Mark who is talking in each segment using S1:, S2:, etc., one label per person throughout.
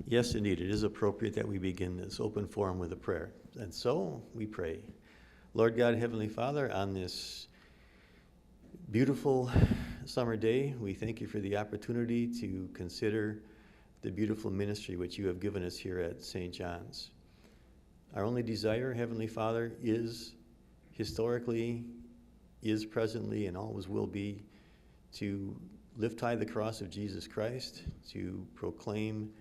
S1: Yes, indeed, it is appropriate that we begin this open forum with a prayer. And so we pray. Lord God, Heavenly Father, on this beautiful summer day, we thank you for the opportunity to consider the beautiful ministry which you have given us here at St. John's. Our only desire, Heavenly Father, is historically, is presently, and always will be to lift high the cross of Jesus Christ, to proclaim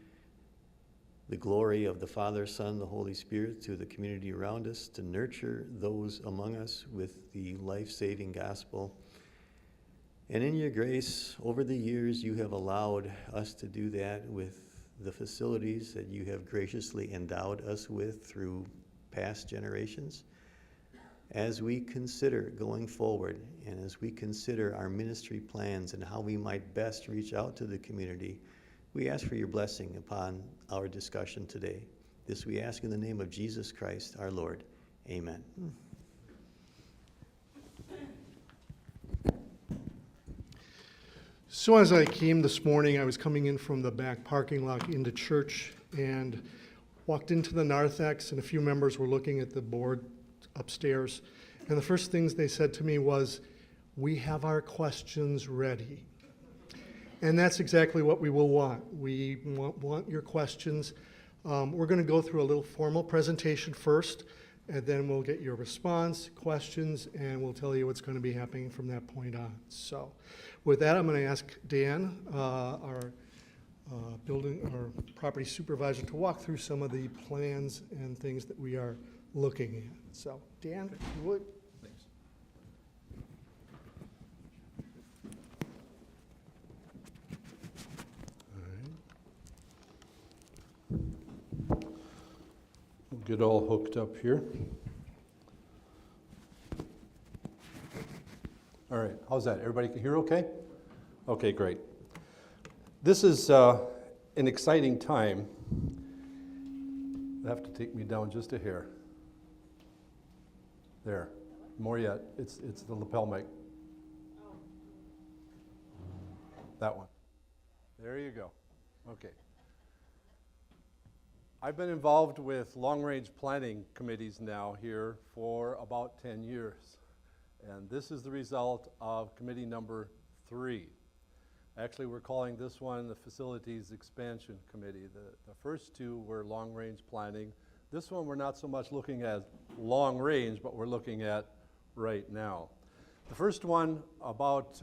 S1: the glory of the Father, Son, the Holy Spirit to the community around us, to nurture those among us with the life-saving gospel. And in your grace, over the years, you have allowed us to do that with the facilities that you have graciously endowed us with through past generations. As we consider going forward, and as we consider our ministry plans and how we might best reach out to the community, we ask for your blessing upon our discussion today. This we ask in the name of Jesus Christ, our Lord. Amen.
S2: So as I came this morning, I was coming in from the back parking lot into church and walked into the narthex, and a few members were looking at the board upstairs. And the first things they said to me was, "We have our questions ready." And that's exactly what we will want. We want your questions. We're going to go through a little formal presentation first, and then we'll get your response, questions, and we'll tell you what's going to be happening from that point on. So with that, I'm going to ask Dan, our property supervisor, to walk through some of the plans and things that we are looking at. So Dan, if you would.
S3: Thanks. We'll get all hooked up here. All right, how's that? Everybody can hear okay? Okay, great. This is an exciting time. You have to take me down just a hair. There, more yet, it's the lapel mic. That one. There you go. Okay. I've been involved with long-range planning committees now here for about 10 years. And this is the result of committee number 3. Actually, we're calling this one the Facilities Expansion Committee. The first two were long-range planning. This one we're not so much looking at long range, but we're looking at right now. The first one, about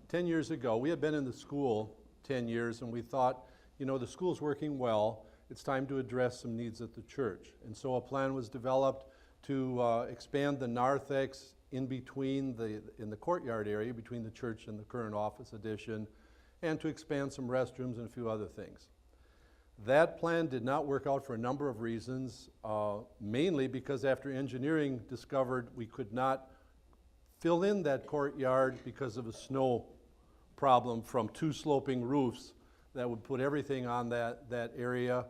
S3: 10 years ago, we had been in the school 10 years, and we thought, you know, the school's working well. It's time to address some needs at the church. And so a plan was developed to expand the narthex in between in the courtyard area between the church and the current office addition, and to expand some restrooms and a few other things. That plan did not work out for a number of reasons, mainly because after engineering discovered we could not fill in that courtyard because of a snow problem from 2 sloping roofs that would put everything on that area.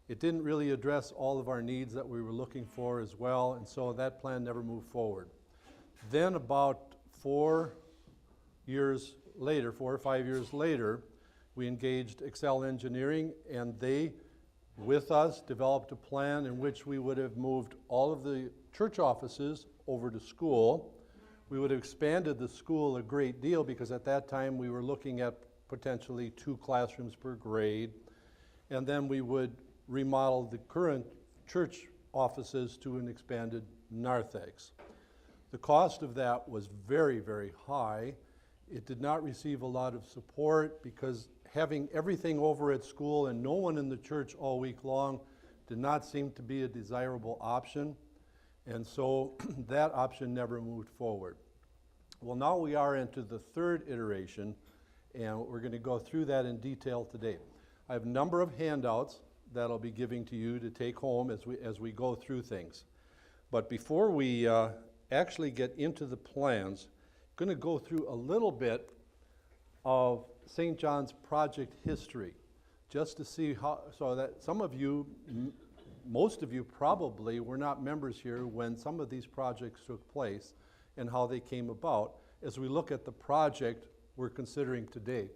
S3: It didn't really address all of our needs that we were looking for as well, and so that plan never moved forward. Then about 4 or 5 years later, we engaged Excel Engineering, and they, with us, developed a plan in which we would have moved all of the church offices over to school. We would have expanded the school a great deal because at that time we were looking at potentially 2 classrooms per grade. And then we would remodel the current church offices to an expanded narthex. The cost of that was very, very high. It did not receive a lot of support because having everything over at school and no one in the church all week long did not seem to be a desirable option. And so that option never moved forward. Well, now we are into the 3rd iteration, and we're going to go through that in detail today. I have a number of handouts that I'll be giving to you to take home as we go through things. But before we actually get into the plans, I'm going to go through a little bit of St. John's project history, just to see how, so that some of you, most of you probably were not members here when some of these projects took place and how they came about as we look at the project we're considering today.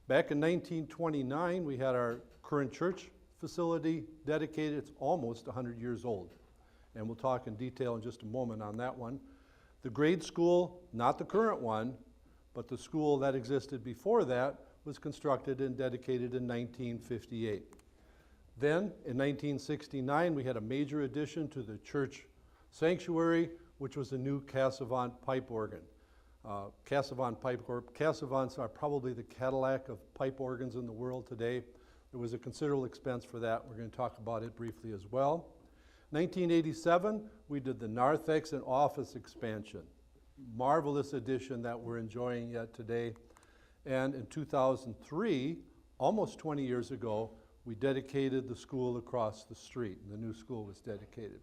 S3: Back in 1929, we had our current church facility dedicated. It's almost 100 years old. And we'll talk in detail in just a moment on that one. The grade school, not the current one, but the school that existed before that, was constructed and dedicated in 1958. Then, in 1969, we had a major addition to the church sanctuary, which was a new Cassavant pipe organ. Cassavants are probably the Cadillac of pipe organs in the world today. There was a considerable expense for that. We're going to talk about it briefly as well. 1987, we did the narthex and office expansion. Marvelous addition that we're enjoying yet today. And in 2003, almost 20 years ago, we dedicated the school across the street, and the new school was dedicated.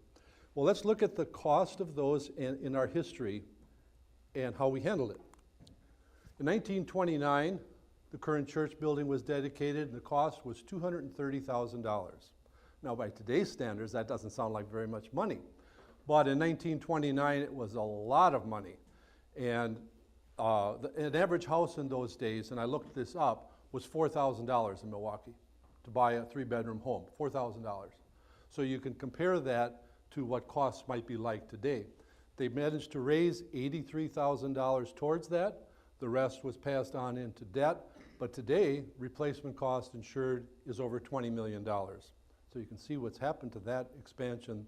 S3: Well, let's look at the cost of those in our history and how we handled it. In 1929, the current church building was dedicated, and the cost was $230,000. Now, by today's standards, that doesn't sound like very much money. But in 1929, it was a lot of money. And an average house in those days, and I looked this up, was $4,000 in Milwaukee to buy a 3-bedroom home, $4,000. So you can compare that to what costs might be like today. They managed to raise $83,000 towards that. The rest was passed on into debt. But today, replacement cost insured is over $20 million. So you can see what's happened to that expansion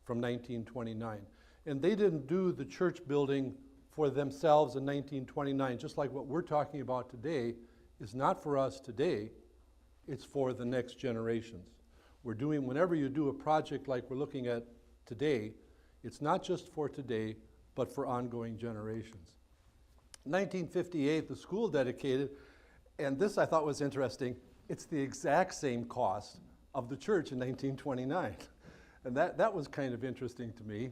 S3: from 1929. And they didn't do the church building for themselves in 1929, just like what we're talking about today is not for us today, it's for the next generations. We're doing, whenever you do a project like we're looking at today, it's not just for today, but for ongoing generations. 1958, the school dedicated, and this I thought was interesting, it's the exact same cost of the church in 1929. And that was kind of interesting to me.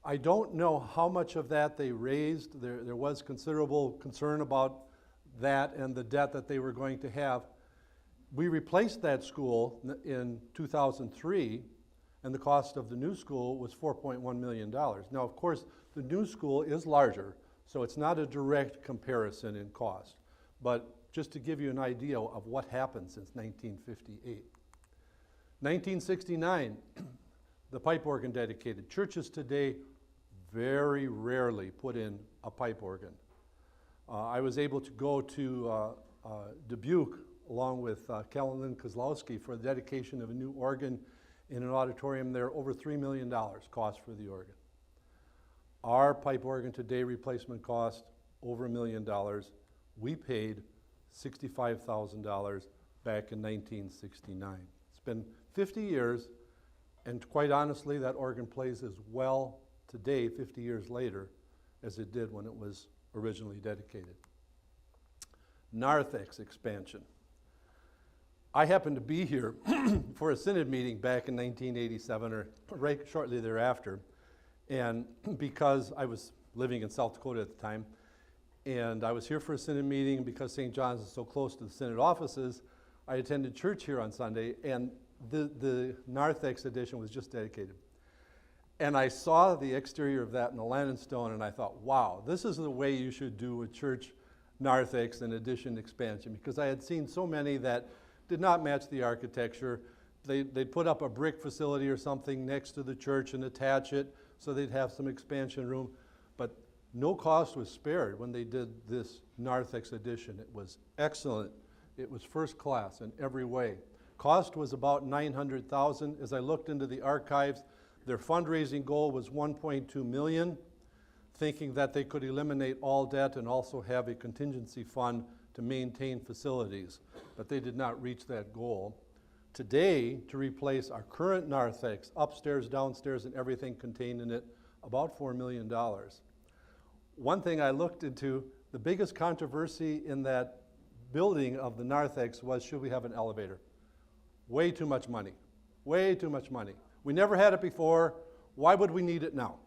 S3: I don't know how much of that they raised. There was considerable concern about that and the debt that they were going to have. We replaced that school in 2003, and the cost of the new school was $4.1 million. Now, of course, the new school is larger, so it's not a direct comparison in cost. But just to give you an idea of what happened since 1958. 1969, the pipe organ dedicated. Churches today very rarely put in a pipe organ. I was able to go to Dubuque along with Kellyn Kozlowski for the dedication of a new organ in an auditorium there. Over $3 million cost for the organ. Our pipe organ today replacement cost over $1 million. We paid $65,000 back in 1969. It's been 50 years, and quite honestly, that organ plays as well today, 50 years later, as it did when it was originally dedicated. Narthex expansion. I happened to be here for a synod meeting back in 1987, or right shortly thereafter, and because I was living in South Dakota at the time, and I was here for a synod meeting, because St. John's is so close to the synod offices, I attended church here on Sunday, and the narthex edition was just dedicated. And I saw the exterior of that in the land and stone, and I thought, wow, this is the way you should do a church narthex and addition expansion, because I had seen so many that did not match the architecture. They'd put up a brick facility or something next to the church and attach it so they'd have some expansion room. But no cost was spared when they did this narthex addition. It was excellent. It was first class in every way. Cost was about $900,000. As I looked into the archives, their fundraising goal was $1.2 million, thinking that they could eliminate all debt and also have a contingency fund to maintain facilities, but they did not reach that goal. Today, to replace our current narthex, upstairs, downstairs, and everything contained in it, about $4 million. One thing I looked into, the biggest controversy in that building of the narthex was, should we have an elevator? Way too much money. Way too much money. We never had it before. Why would we need it now?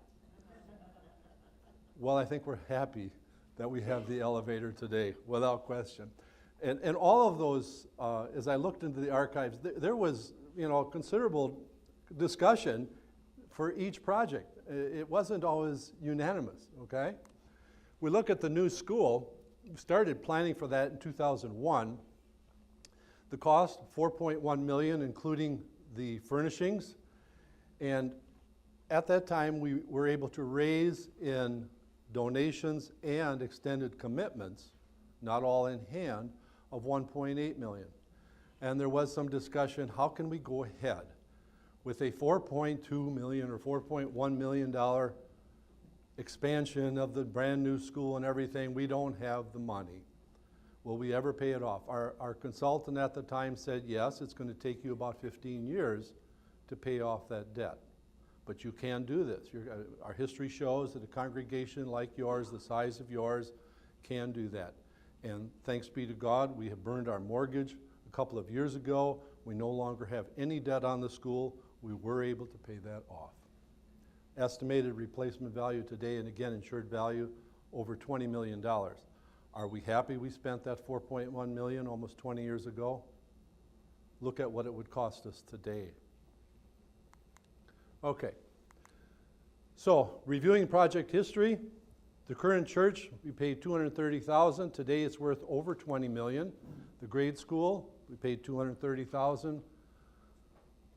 S3: Well, I think we're happy that we have the elevator today, without question. And all of those, as I looked into the archives, there was, considerable discussion for each project. It wasn't always unanimous, okay? We look at the new school. We started planning for that in 2001. The cost, $4.1 million, including the furnishings. And at that time, we were able to raise in donations and extended commitments, not all in hand, of $1.8 million. And there was some discussion, how can we go ahead with a $4.2 million or $4.1 million expansion of the brand new school and everything? We don't have the money. Will we ever pay it off? Our consultant at the time said, yes, it's going to take you about 15 years to pay off that debt. But you can do this. Our history shows that a congregation like yours, the size of yours, can do that. And thanks be to God, we have burned our mortgage a couple of years ago. We no longer have any debt on the school. We were able to pay that off. Estimated replacement value today, and again, insured value, over $20 million. Are we happy we spent that $4.1 million almost 20 years ago? Look at what it would cost us today. Okay, so reviewing project history, the current church, we paid $230,000. Today it's worth over $20 million. The grade school, we paid $230,000.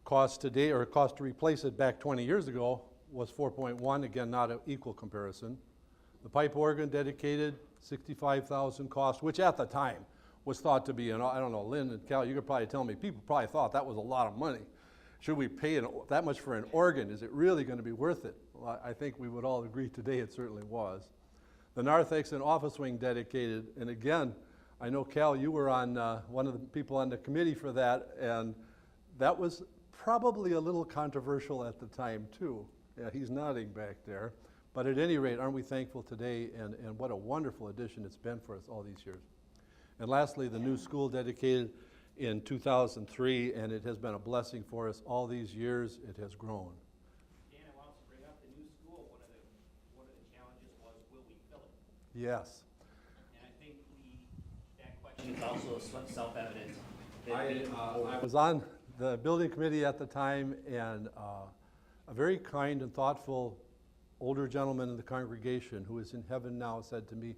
S3: Cost today, or cost to replace it back 20 years ago, was 4.1, again, not an equal comparison. The pipe organ dedicated, $65,000 cost, which at the time was thought to be, I don't know, Lynn and Cal, you could probably tell me, people probably thought that was a lot of money. Should we pay that much for an organ? Is it really going to be worth it? Well, I think we would all agree today it certainly was. The narthex and office wing dedicated, and again, I know Cal, you were on one of the people on the committee for that, and that was probably a little controversial at the time too. Yeah, he's nodding back there. But at any rate, aren't we thankful today, and what a wonderful addition it's been for us all these years. And lastly, the new school dedicated in 2003, and it has been a blessing for us all these years. It has grown.
S4: Dan, I want to bring up the new school. One of the challenges was, will we fill it?
S3: Yes.
S4: And I think that question is also self-evident.
S3: I was on the building committee at the time, and a very kind and thoughtful older gentleman in the congregation who is in heaven now said to me,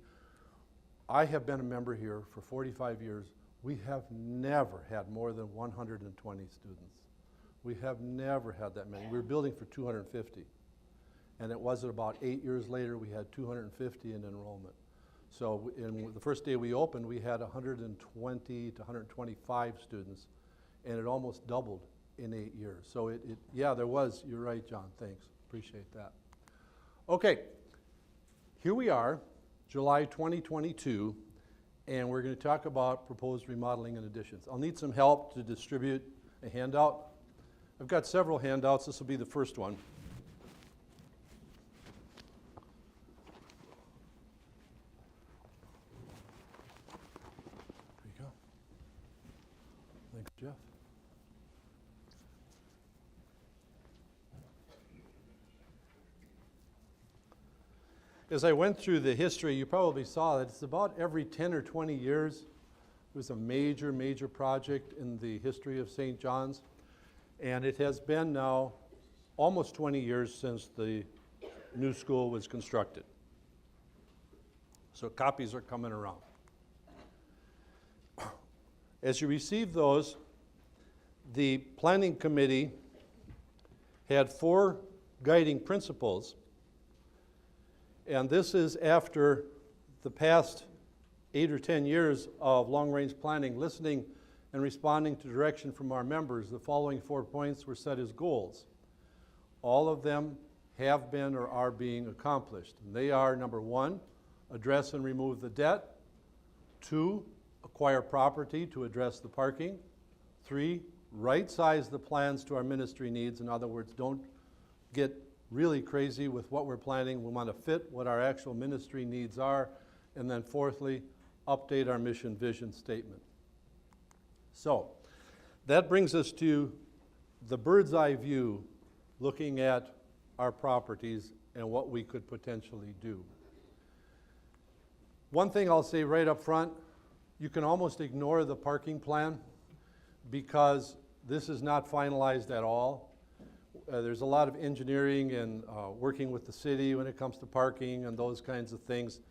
S3: I have been a member here for 45 years. We have never had more than 120 students. We have never had that many. We were building for 250. And it wasn't about 8 years later, we had 250 in enrollment. So in the first day we opened, we had 120 to 125 students, and it almost doubled in 8 years. So yeah, there was, you're right, John, thanks, appreciate that. Okay, here we are, July 2022, and we're going to talk about proposed remodeling and additions. I'll need some help to distribute a handout. I've got several handouts. This will be the first one. There you go. Thanks, Jeff. As I went through the history, you probably saw that it's about every 10 or 20 years there's a major, major project in the history of St. John's. And it has been now almost 20 years since the new school was constructed. So copies are coming around. As you receive those, the planning committee had 4 guiding principles. And this is after the past 8 or 10 years of long-range planning, listening and responding to direction from our members. The following 4 points were set as goals. All of them have been or are being accomplished. And they are, number 1, address and remove the debt. 2, acquire property to address the parking. 3, right-size the plans to our ministry needs. In other words, don't get really crazy with what we're planning. We want to fit what our actual ministry needs are. And then 4thly, update our mission vision statement. So that brings us to the bird's eye view, looking at our properties and what we could potentially do. One thing I'll say right up front, you can almost ignore the parking plan because this is not finalized at all. There's a lot of engineering and working with the city when it comes to parking and those kinds of things.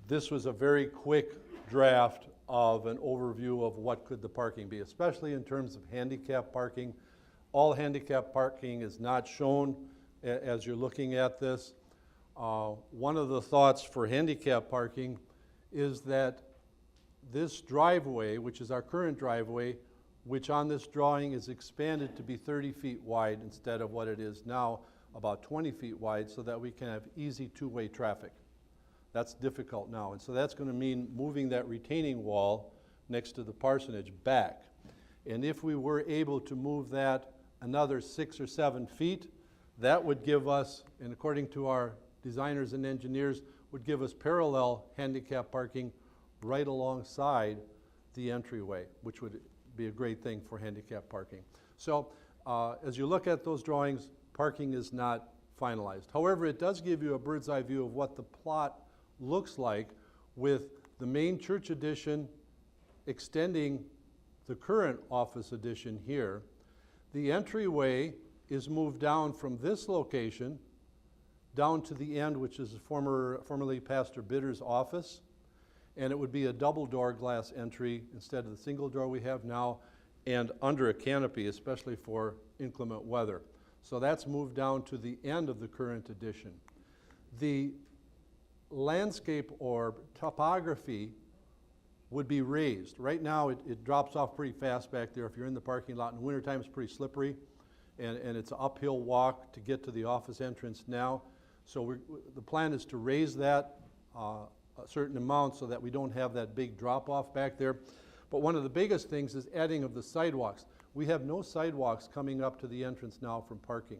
S3: This was a very quick draft of an overview of what could the parking be, especially in terms of handicap parking. All handicap parking is not shown as you're looking at this. One of the thoughts for handicap parking is that this driveway, which is our current driveway, which on this drawing is expanded to be 30 feet wide instead of what it is now, about 20 feet wide, so that we can have easy two-way traffic. That's difficult now, and so that's going to mean moving that retaining wall next to the parsonage back. And if we were able to move that another 6 or 7 feet, that would give us, and according to our designers and engineers, would give us parallel handicap parking right alongside the entryway, which would be a great thing for handicap parking. So as you look at those drawings, parking is not finalized. However, it does give you a bird's eye view of what the plot looks like with the main church addition extending the current office addition here. The entryway is moved down from this location down to the end, which is formerly Pastor Bitter's office, and it would be a double door glass entry instead of the single door we have now, and under a canopy, especially for inclement weather. So that's moved down to the end of the current addition. The landscape or topography would be raised. Right now it drops off pretty fast back there. If you're in the parking lot in the wintertime, it's pretty slippery, and it's an uphill walk to get to the office entrance now. So the plan is to raise that a certain amount so that we don't have that big drop off back there. But one of the biggest things is adding of the sidewalks. We have no sidewalks coming up to the entrance now from parking.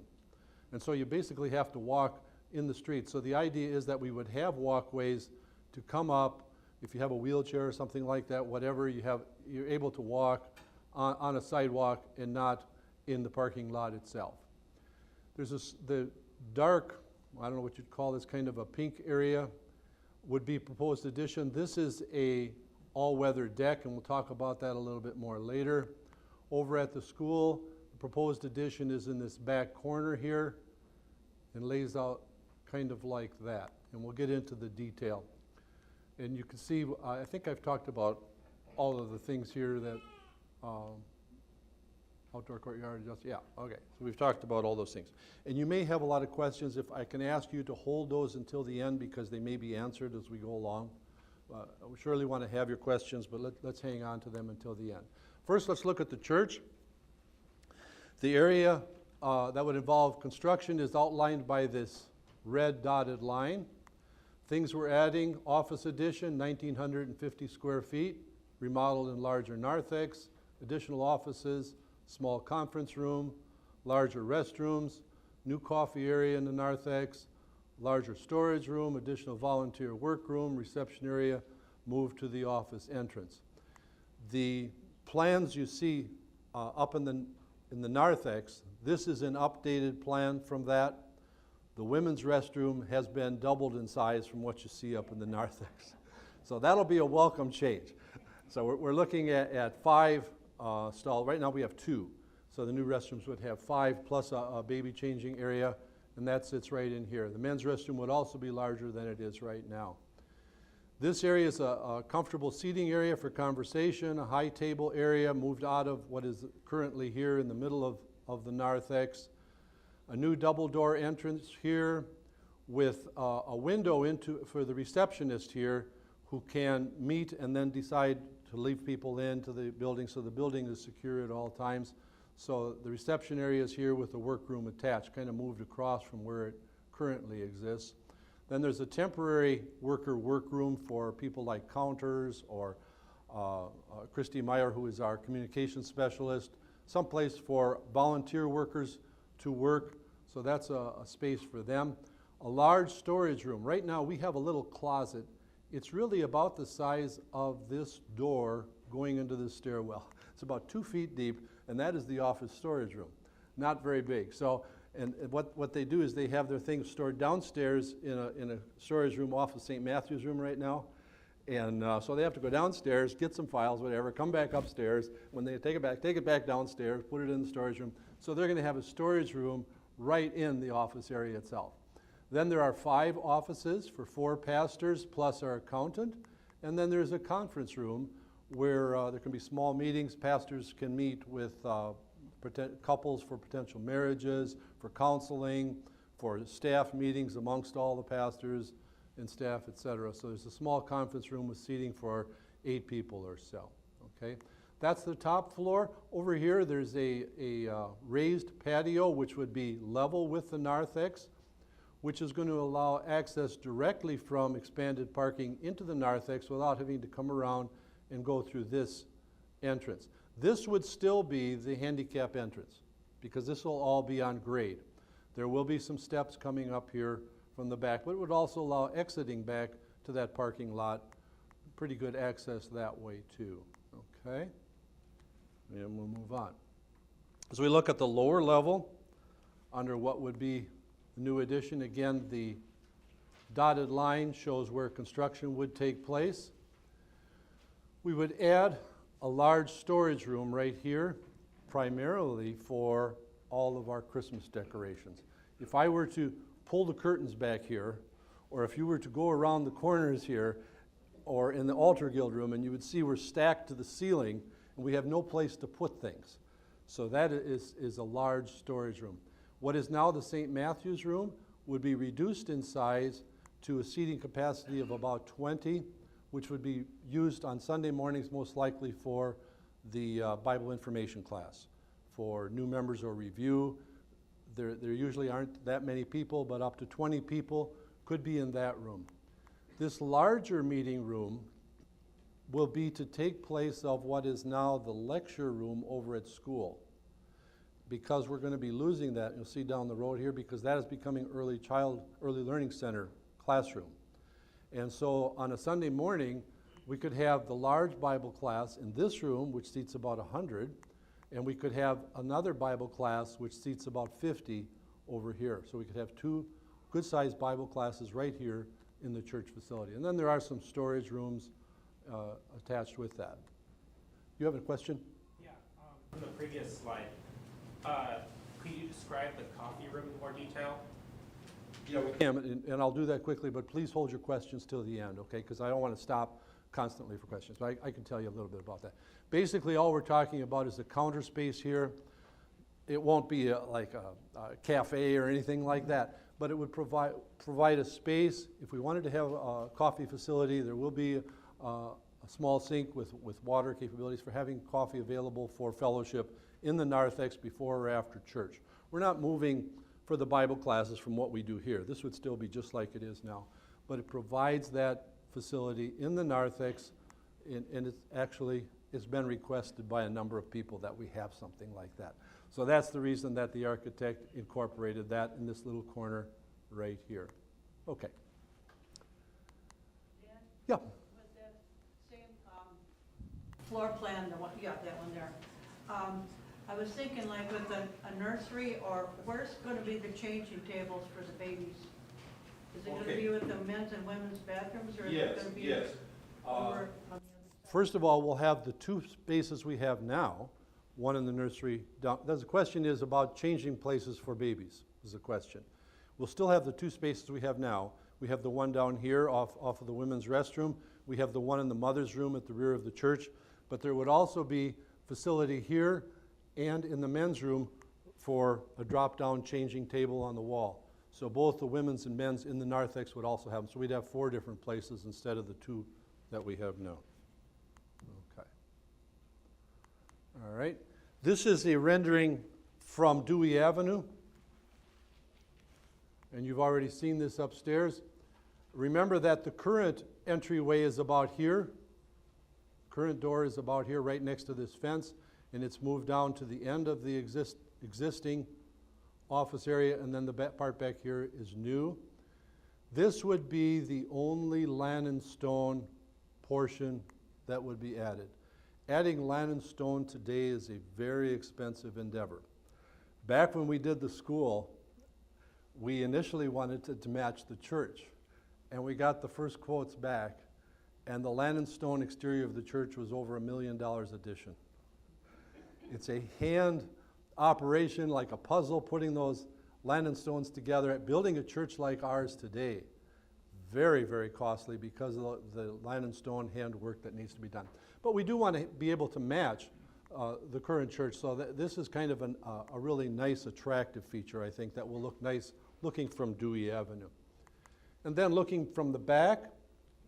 S3: And so you basically have to walk in the street. So the idea is that we would have walkways to come up. If you have a wheelchair or something like that, whatever, you're able to walk on a sidewalk and not in the parking lot itself. There's the dark, I don't know what you'd call this, kind of a pink area would be proposed addition. This is a all-weather deck, and we'll talk about that a little bit more later. Over at the school, the proposed addition is in this back corner here and lays out kind of like that, and we'll get into the detail. And you can see, I think I've talked about all of the things here that outdoor courtyard, yeah, okay. So we've talked about all those things. And you may have a lot of questions. If I can ask you to hold those until the end because they may be answered as we go along. We surely want to have your questions, but let's hang on to them until the end. First, let's look at the church. The area that would involve construction is outlined by this red dotted line. Things we're adding: office addition, 1,950 square feet, remodeled and larger narthex, additional offices, small conference room, larger restrooms, new coffee area in the narthex, larger storage room, additional volunteer workroom, reception area, moved to the office entrance. The plans you see up in the narthex, this is an updated plan from that. The women's restroom has been doubled in size from what you see up in the narthex. So that'll be a welcome change. So we're looking at 5 stalls. Right now we have 2. So the new restrooms would have 5 plus a baby changing area, and that sits right in here. The men's restroom would also be larger than it is right now. This area is a comfortable seating area for conversation, a high table area moved out of what is currently here in the middle of the narthex. A new double door entrance here with a window for the receptionist here who can meet and then decide to leave people into the building, so the building is secure at all times. So the reception area is here with the workroom attached, kind of moved across from where it currently exists. Then there's a temporary workroom for people like counters or Christy Meyer, who is our communications specialist, someplace for volunteer workers to work, so that's a space for them. A large storage room. Right now we have a little closet. It's really about the size of this door going into the stairwell. It's about 2 feet deep, and that is the office storage room. Not very big. So, and what they do is they have their things stored downstairs in a storage room off of St. Matthew's room right now. And so they have to go downstairs, get some files, whatever, come back upstairs. When they take it back downstairs, put it in the storage room. So they're going to have a storage room right in the office area itself. Then there are 5 offices for 4 pastors plus our accountant. And then there's a conference room where there can be small meetings. Pastors can meet with couples for potential marriages, for counseling, for staff meetings amongst all the pastors and staff, etc. So there's a small conference room with seating for 8 people or so. Okay, that's the top floor. Over here, there's a raised patio, which would be level with the narthex, which is going to allow access directly from expanded parking into the narthex without having to come around and go through this entrance. This would still be the handicap entrance because this will all be on grade. There will be some steps coming up here from the back, but it would also allow exiting back to that parking lot. Pretty good access that way too, okay? And we'll move on. As we look at the lower level, under what would be the new addition, again, the dotted line shows where construction would take place. We would add a large storage room right here, primarily for all of our Christmas decorations. If I were to pull the curtains back here, or if you were to go around the corners here, or in the altar guild room, and you would see we're stacked to the ceiling, and we have no place to put things. So that is a large storage room. What is now the St. Matthew's room would be reduced in size to a seating capacity of about 20, which would be used on Sunday mornings most likely for the Bible information class. For new members or review, there usually aren't that many people, but up to 20 people could be in that room. This larger meeting room will be to take place of what is now the lecture room over at school. Because we're going to be losing that, you'll see down the road here, because that is becoming early learning center classroom. And so on a Sunday morning, we could have the large Bible class in this room, which seats about 100, and we could have another Bible class which seats about 50 over here. So we could have 2 good-sized Bible classes right here in the church facility. And then there are some storage rooms attached with that. You have a question?
S4: Yeah, from the previous slide, could you describe the coffee room in more detail?
S3: Yeah, we can, and I'll do that quickly, but please hold your questions till the end, okay? Because I don't want to stop constantly for questions, but I can tell you a little bit about that. Basically, all we're talking about is the counter space here. It won't be like a cafe or anything like that, but it would provide a space. If we wanted to have a coffee facility, there will be a small sink with water capabilities for having coffee available for fellowship in the narthex before or after church. We're not moving for the Bible classes from what we do here. This would still be just like it is now, but it provides that facility in the narthex, and it's been requested by a number of people that we have something like that. So that's the reason that the architect incorporated that in this little corner right here. Okay.
S5: Dan?
S3: Yeah.
S5: With that same floor plan, that one there. I was thinking like with a nursery, or where's going to be the changing tables for the babies? Is it going to be with the men's and women's bathrooms, or is it going to be over on the other side?
S3: First of all, we'll have the 2 spaces we have now, one in the nursery down. The question is about changing places for babies, is the question. We'll still have the 2 spaces we have now. We have the one down here off of the women's restroom. We have the one in the mother's room at the rear of the church. But there would also be facility here and in the men's room for a drop-down changing table on the wall. So both the women's and men's in the narthex would also have them. So we'd have 4 different places instead of the 2 that we have now. Okay. All right. This is a rendering from Dewey Avenue. And you've already seen this upstairs. Remember that the current entryway is about here. Current door is about here, right next to this fence, and it's moved down to the end of the existing office area, and then the part back here is new. This would be the only land and stone portion that would be added. Adding land and stone today is a very expensive endeavor. Back when we did the school, we initially wanted to match the church, and we got the first quotes back, and the land and stone exterior of the church was over $1 million addition. It's a hand operation, like a puzzle, putting those land and stones together. Building a church like ours today, very, very costly because of the line and stone handwork that needs to be done. But we do want to be able to match the current church, so that this is kind of a really nice, attractive feature, I think, that will look nice looking from Dewey Avenue. And then looking from the back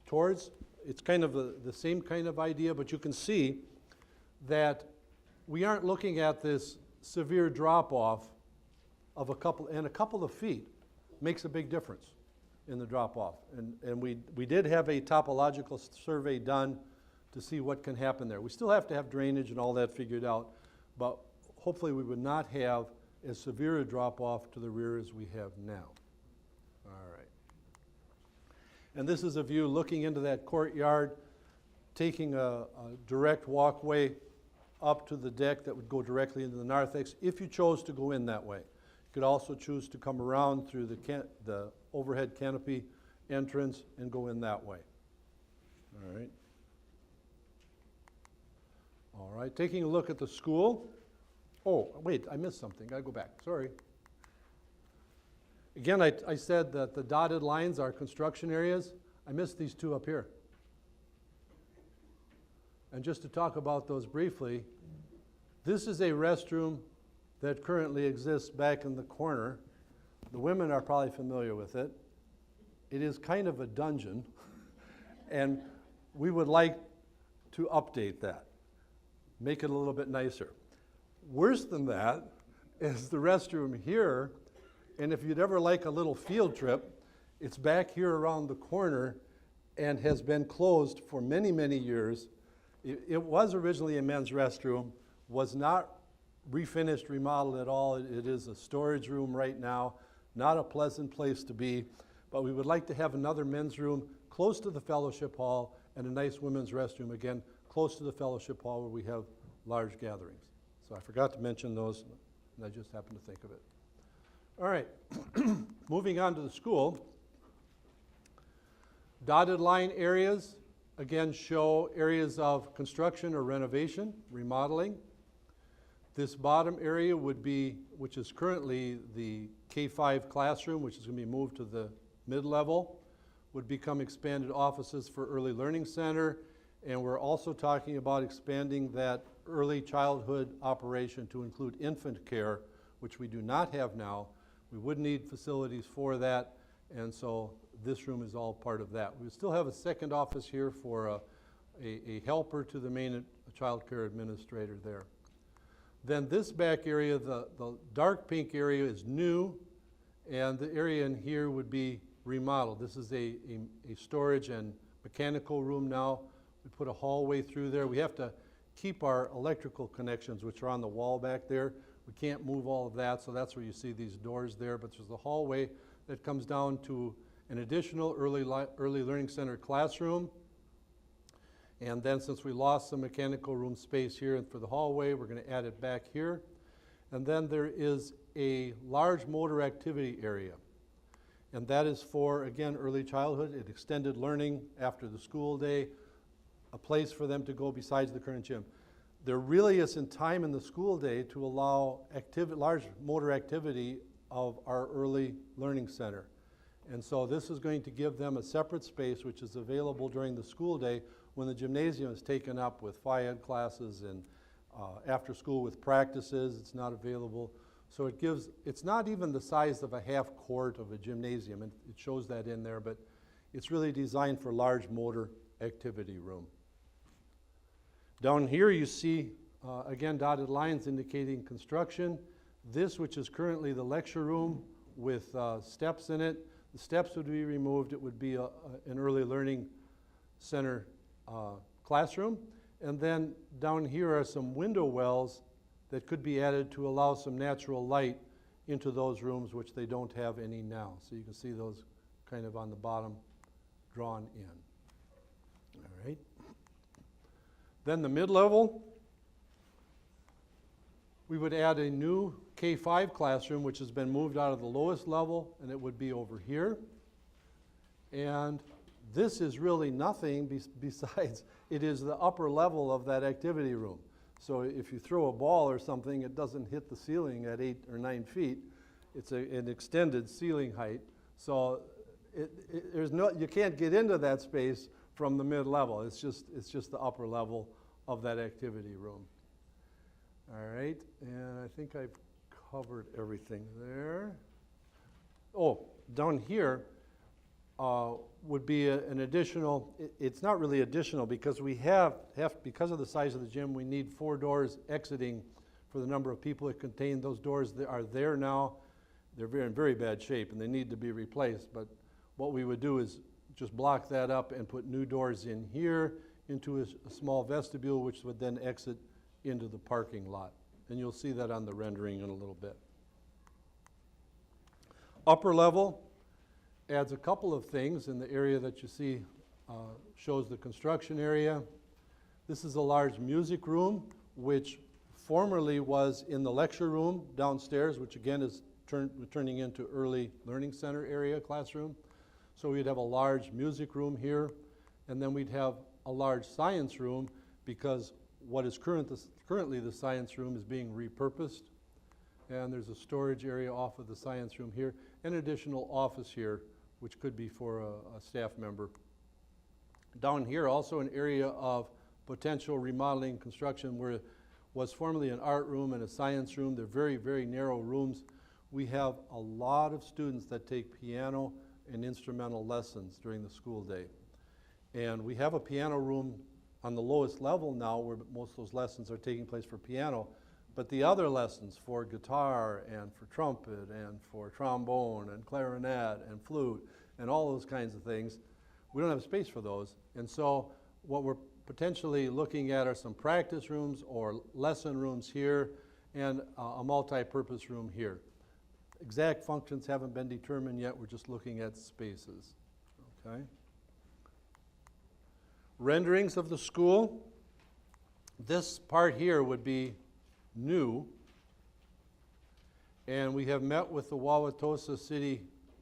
S3: towards, it's kind of the same kind of idea, but you can see that we aren't looking at this severe drop-off of a couple of feet makes a big difference in the drop-off. And we did have a topological survey done to see what can happen there. We still have to have drainage and all that figured out, but hopefully we would not have as severe a drop-off to the rear as we have now. All right. And this is a view looking into that courtyard, taking a direct walkway up to the deck that would go directly into the narthex if you chose to go in that way. You could also choose to come around through the overhead canopy entrance and go in that way. All right. All right, taking a look at the school. Oh, wait, I missed something. Gotta go back. Sorry. Again, I said that the dotted lines are construction areas. I missed these two up here. And just to talk about those briefly, this is a restroom that currently exists back in the corner. The women are probably familiar with it. It is kind of a dungeon, and we would like to update that, make it a little bit nicer. Worse than that is the restroom here, and if you'd ever like a little field trip, it's back here around the corner and has been closed for many, many years. It was originally a men's restroom, was not refinished, remodeled at all. It is a storage room right now, not a pleasant place to be, but we would like to have another men's room close to the fellowship hall and a nice women's restroom, again, close to the fellowship hall where we have large gatherings. So I forgot to mention those, and I just happened to think of it. All right, moving on to the school. Dotted line areas, again, show areas of construction or renovation, remodeling. This bottom area would be, which is currently the K-5 classroom, which is going to be moved to the mid-level, would become expanded offices for Early Learning Center, and we're also talking about expanding that early childhood operation to include infant care, which we do not have now. We would need facilities for that, and so this room is all part of that. We still have a second office here for a helper to the main child care administrator there. Then this back area, the dark pink area is new, and the area in here would be remodeled. This is a storage and mechanical room now. We put a hallway through there. We have to keep our electrical connections, which are on the wall back there. We can't move all of that, so that's where you see these doors there, but there's a hallway that comes down to an additional early learning center classroom. And then since we lost some mechanical room space here for the hallway, we're going to add it back here. And then there is a large motor activity area. And that is for, again, early childhood and extended learning after the school day, a place for them to go besides the current gym. There really isn't time in the school day to allow large motor activity of our early learning center. And so this is going to give them a separate space which is available during the school day when the gymnasium is taken up with Phi Ed classes and after school with practices. It's not available. So it's not even the size of a half court of a gymnasium, and it shows that in there, but it's really designed for large motor activity room. Down here you see, again, dotted lines indicating construction. This, which is currently the lecture room with steps in it, the steps would be removed. It would be an early learning center classroom. And then down here are some window wells that could be added to allow some natural light into those rooms, which they don't have any now. So you can see those kind of on the bottom drawn in. All right. Then the mid-level, we would add a new K-5 classroom, which has been moved out of the lowest level, and it would be over here. And this is really nothing besides it is the upper level of that activity room. So if you throw a ball or something, it doesn't hit the ceiling at 8 or 9 feet. It's an extended ceiling height. So there's no, you can't get into that space from the mid-level. It's just the upper level of that activity room. All right, and I think I've covered everything there. Oh, down here would be an additional, it's not really additional because we have, because of the size of the gym, we need 4 doors exiting for the number of people it contain. Those doors that are there now, they're in very bad shape and they need to be replaced. But what we would do is just block that up and put new doors in here into a small vestibule, which would then exit into the parking lot. And you'll see that on the rendering in a little bit. Upper level adds a couple of things in the area that you see, shows the construction area. This is a large music room, which formerly was in the lecture room downstairs, which again is turning into early learning center area classroom. So we'd have a large music room here, and then we'd have a large science room because what is currently the science room is being repurposed. And there's a storage area off of the science room here, an additional office here, which could be for a staff member. Down here, also an area of potential remodeling construction where it was formerly an art room and a science room. They're very, very narrow rooms. We have a lot of students that take piano and instrumental lessons during the school day. And we have a piano room on the lowest level now where most of those lessons are taking place for piano. But the other lessons for guitar and for trumpet and for trombone and clarinet and flute and all those kinds of things, we don't have space for those. And so what we're potentially looking at are some practice rooms or lesson rooms here and a multi-purpose room here. Exact functions haven't been determined yet. We're just looking at spaces. Okay. Renderings of the school. This part here would be new, and we have met with the Wauwatosa City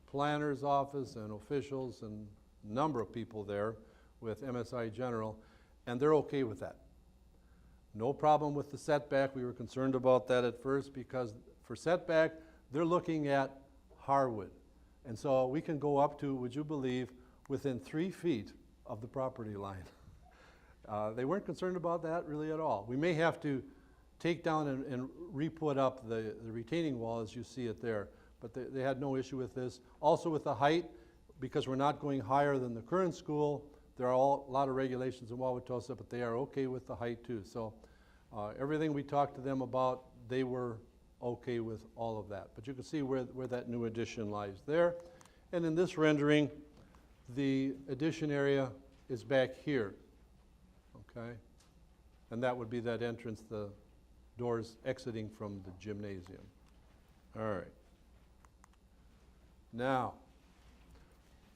S3: Planner's Office and officials and a number of people there with MSI General, and they're okay with that. No problem with the setback. We were concerned about that at first because for setback, they're looking at Harwood. And so we can go up to, would you believe, within 3 feet of the property line. They weren't concerned about that really at all. We may have to take down and re-put up the retaining wall as you see it there, but they had no issue with this. Also with the height, because we're not going higher than the current school, there are a lot of regulations in Wauwatosa, but they are okay with the height too. So everything we talked to them about, they were okay with all of that. But you can see where that new addition lies there. And in this rendering, the addition area is back here, okay? And that would be that entrance, the doors exiting from the gymnasium. All right. Now,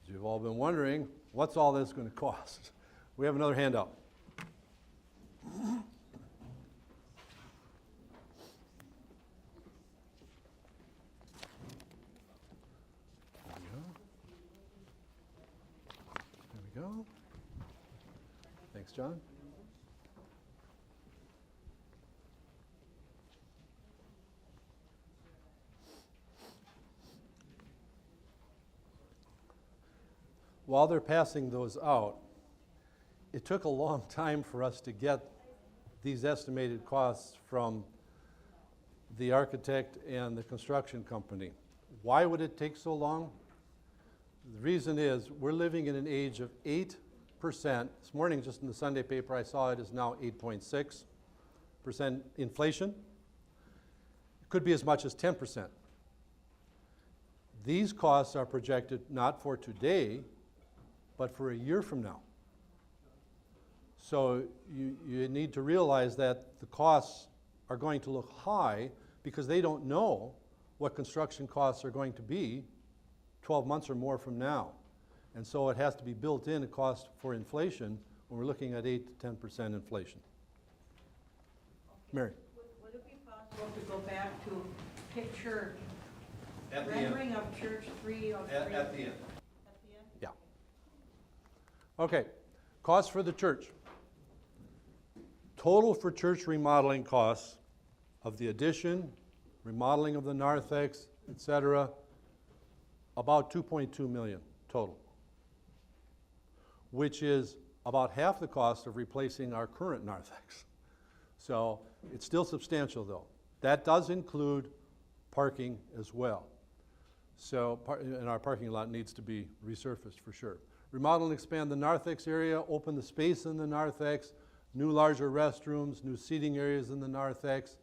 S3: as you've all been wondering, what's all this going to cost? We have another handout. There we go. Thanks, John. While they're passing those out, it took a long time for us to get these estimated costs from the architect and the construction company. Why would it take so long? The reason is we're living in an age of 8%. This morning, just in the Sunday paper, I saw it is now 8.6% inflation. It could be as much as 10%. These costs are projected not for today, but for a year from now. So you need to realize that the costs are going to look high because they don't know what construction costs are going to be 12 months or more from now. And so it has to be built in a cost for inflation when we're looking at 8 to 10% inflation. Mary?
S5: Would it be possible to go back to picture
S3: At the end.
S5: rendering of Church 303?
S3: At the end.
S5: At the end?
S3: Yeah. Okay, costs for the church. Total for church remodeling costs of the addition, remodeling of the narthex, etc., about $2.2 million total, which is about half the cost of replacing our current narthex. So it's still substantial though. That does include parking as well. So, and our parking lot needs to be resurfaced for sure. Remodel and expand the narthex area, open the space in the narthex, new larger restrooms, new seating areas in the narthex.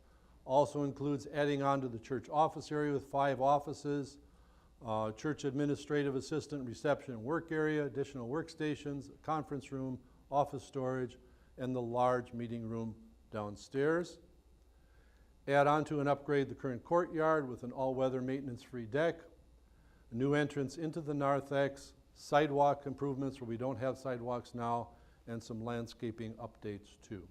S3: Also includes adding on to the church office area with 5 offices, church administrative assistant, reception and work area, additional workstations, conference room, office storage, and the large meeting room downstairs. Add on to and upgrade the current courtyard with an all-weather maintenance-free deck, a new entrance into the narthex, sidewalk improvements where we don't have sidewalks now, and some landscaping updates too.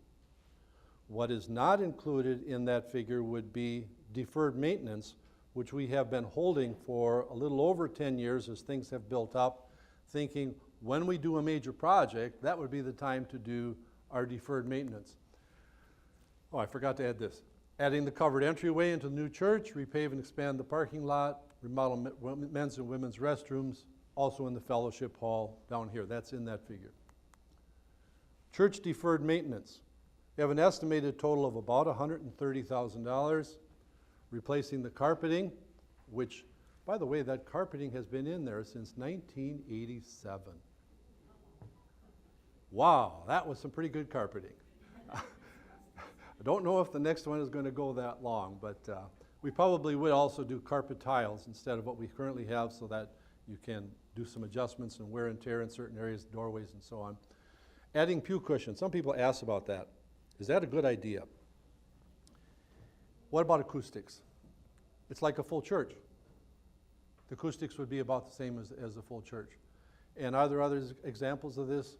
S3: What is not included in that figure would be deferred maintenance, which we have been holding for a little over 10 years as things have built up, thinking when we do a major project, that would be the time to do our deferred maintenance. Oh, I forgot to add this. Adding the covered entryway into the new church, repave and expand the parking lot, remodel men's and women's restrooms, also in the fellowship hall down here. That's in that figure. Church deferred maintenance. We have an estimated total of about $130,000, replacing the carpeting, which, by the way, that carpeting has been in there since 1987. Wow, that was some pretty good carpeting. I don't know if the next one is going to go that long, but we probably would also do carpet tiles instead of what we currently have so that you can do some adjustments and wear and tear in certain areas, doorways and so on. Adding pew cushions. Some people ask about that. Is that a good idea? What about acoustics? It's like a full church. The acoustics would be about the same as a full church. And are there other examples of this?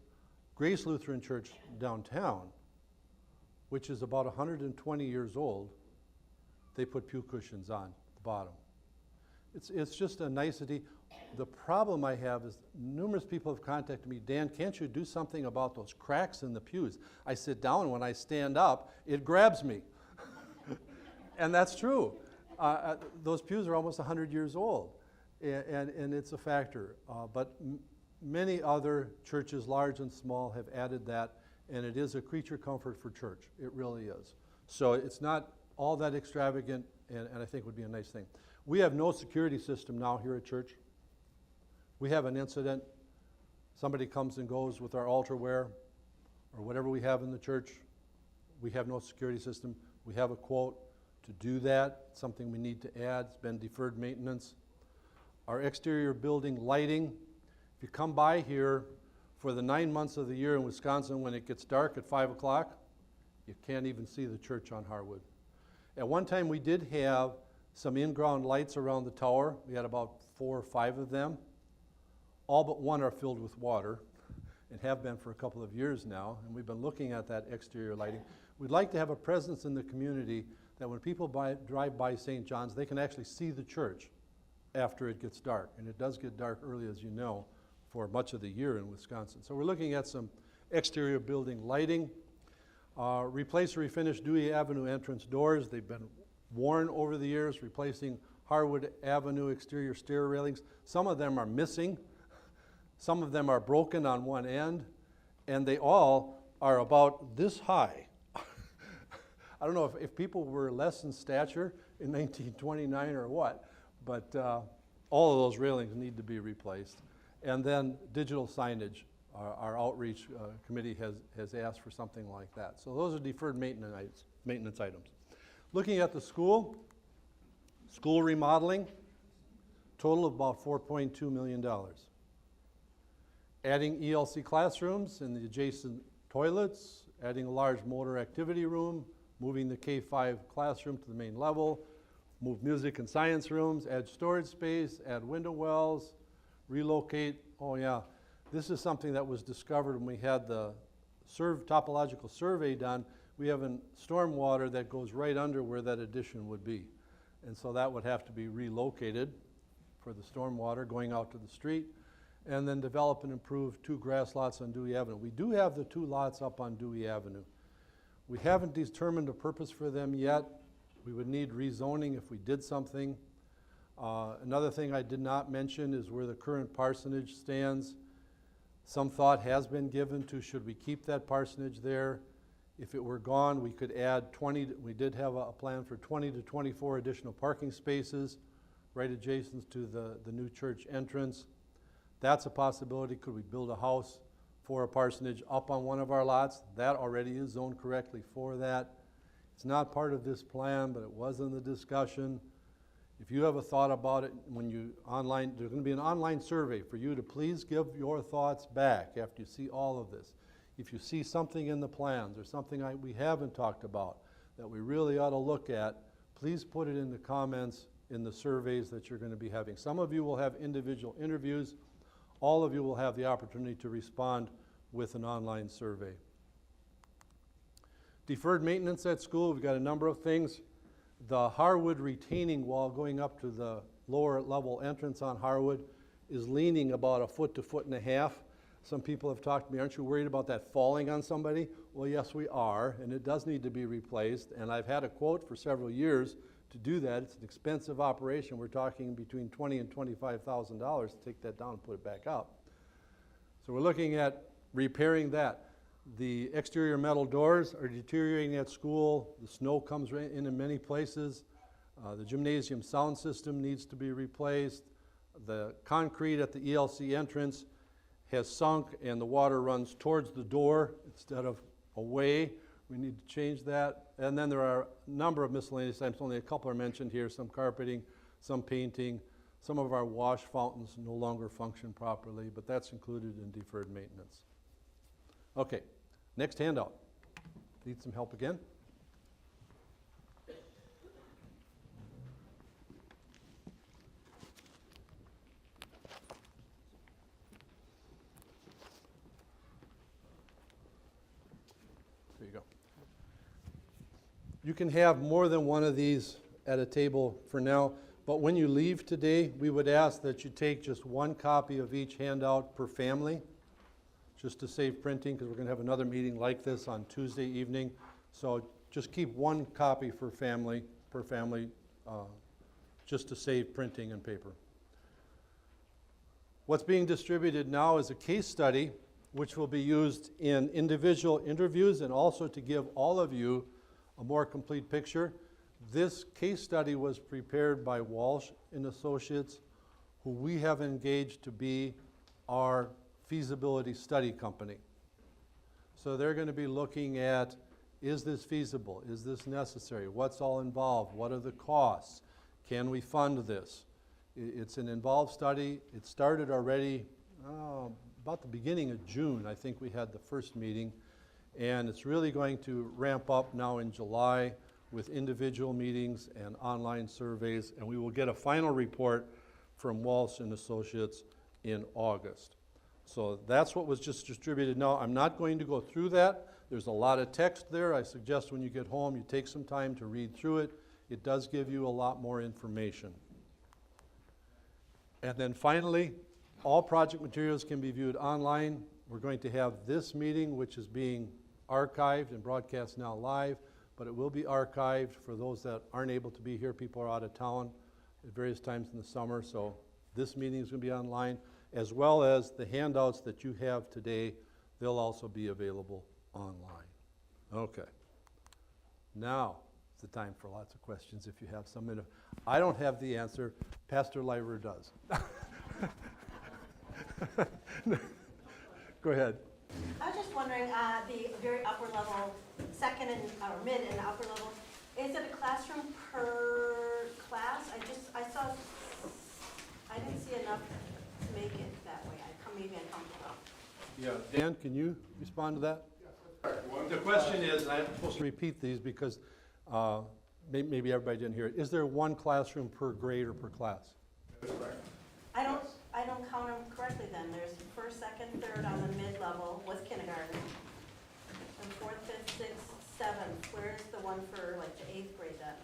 S3: Grace Lutheran Church downtown, which is about 120 years old, they put pew cushions on the bottom. It's just a nicety. The problem I have is numerous people have contacted me, Dan, can't you do something about those cracks in the pews? I sit down, and when I stand up, it grabs me. And that's true. Those pews are almost 100 years old, and it's a factor. But many other churches, large and small, have added that, and it is a creature comfort for church. It really is. So it's not all that extravagant, and I think would be a nice thing. We have no security system now here at church. We have an incident, somebody comes and goes with our altar wear or whatever we have in the church. We have no security system. We have a quote to do that, something we need to add. It's been deferred maintenance. Our exterior building lighting, if you come by here for the 9 months of the year in Wisconsin when it gets dark at 5 o'clock, you can't even see the church on Harwood. At one time we did have some in-ground lights around the tower. We had about 4 or 5 of them. All but one are filled with water and have been for a couple of years now, and we've been looking at that exterior lighting. We'd like to have a presence in the community that when people drive by St. John's, they can actually see the church after it gets dark. And it does get dark early, as you know, for much of the year in Wisconsin. So we're looking at some exterior building lighting. Replace or refinish Dewey Avenue entrance doors. They've been worn over the years, replacing Harwood Avenue exterior stair railings. Some of them are missing. Some of them are broken on one end, and they all are about this high. I don't know if people were less in stature in 1929 or what, but all of those railings need to be replaced. And then digital signage. Our outreach committee has asked for something like that. So those are deferred maintenance items. Looking at the school remodeling, total of about $4.2 million. Adding ELC classrooms in the adjacent toilets, adding a large motor activity room, moving the K-5 classroom to the main level, move music and science rooms, add storage space, add window wells, relocate. Oh yeah, this is something that was discovered when we had the topological survey done. We have a stormwater that goes right under where that addition would be. And so that would have to be relocated for the stormwater going out to the street, and then develop and improve 2 grass lots on Dewey Avenue. We do have the 2 lots up on Dewey Avenue. We haven't determined a purpose for them yet. We would need rezoning if we did something. Another thing I did not mention is where the current parsonage stands. Some thought has been given to, should we keep that parsonage there? If it were gone, we could add 20, we did have a plan for 20 to 24 additional parking spaces right adjacent to the new church entrance. That's a possibility. Could we build a house for a parsonage up on one of our lots? That already is zoned correctly for that. It's not part of this plan, but it was in the discussion. If you have a thought about it, when you online, there's going to be an online survey for you to please give your thoughts back after you see all of this. If you see something in the plans or something we haven't talked about that we really ought to look at, please put it in the comments in the surveys that you're going to be having. Some of you will have individual interviews. All of you will have the opportunity to respond with an online survey. Deferred maintenance at school, we've got a number of things. The Harwood retaining wall going up to the lower level entrance on Harwood is leaning about 1 to 1.5 feet. Some people have talked to me, aren't you worried about that falling on somebody? Well, yes, we are, and it does need to be replaced. And I've had a quote for several years to do that. It's an expensive operation. We're talking between $20,000 and $25,000 to take that down and put it back up. So we're looking at repairing that. The exterior metal doors are deteriorating at school. The snow comes in many places. The gymnasium sound system needs to be replaced. The concrete at the ELC entrance has sunk and the water runs towards the door instead of away. We need to change that. And then there are a number of miscellaneous items. Only a couple are mentioned here. Some carpeting, some painting. Some of our wash fountains no longer function properly, but that's included in deferred maintenance. Okay, next handout. Need some help again? There you go. You can have more than one of these at a table for now, but when you leave today, we would ask that you take just one copy of each handout per family, just to save printing, because we're going to have another meeting like this on Tuesday evening. So just keep one copy per family, just to save printing and paper. What's being distributed now is a case study, which will be used in individual interviews and also to give all of you a more complete picture. This case study was prepared by Walsh and Associates, who we have engaged to be our feasibility study company. So they're going to be looking at, is this feasible? Is this necessary? What's all involved? What are the costs? Can we fund this? It's an involved study. It started already about the beginning of June. I think we had the first meeting, and it's really going to ramp up now in July with individual meetings and online surveys, and we will get a final report from Walsh and Associates in August. So that's what was just distributed now. I'm not going to go through that. There's a lot of text there. I suggest when you get home you take some time to read through it. It does give you a lot more information. And then finally, all project materials can be viewed online. We're going to have this meeting, which is being archived and broadcast now live, but it will be archived for those that aren't able to be here. People are out of town at various times in the summer, so this meeting is going to be online, as well as the handouts that you have today. They'll also be available online. Okay. Now is the time for lots of questions if you have some. I don't have the answer. Pastor Lyver does. Go ahead.
S6: I was just wondering, the very upper level, second and or mid and upper level, is it a classroom per class? I didn't see enough to make it that way. Maybe I come from.
S3: Yeah, Dan, can you respond to that? The question is, and I'm supposed to repeat these because maybe everybody didn't hear it. Is there one classroom per grade or per class?
S6: I don't count them correctly then. There's first, second, third on the mid-level with kindergarten. And fourth, fifth, sixth, seventh. Where is the one for like the 8th grade then?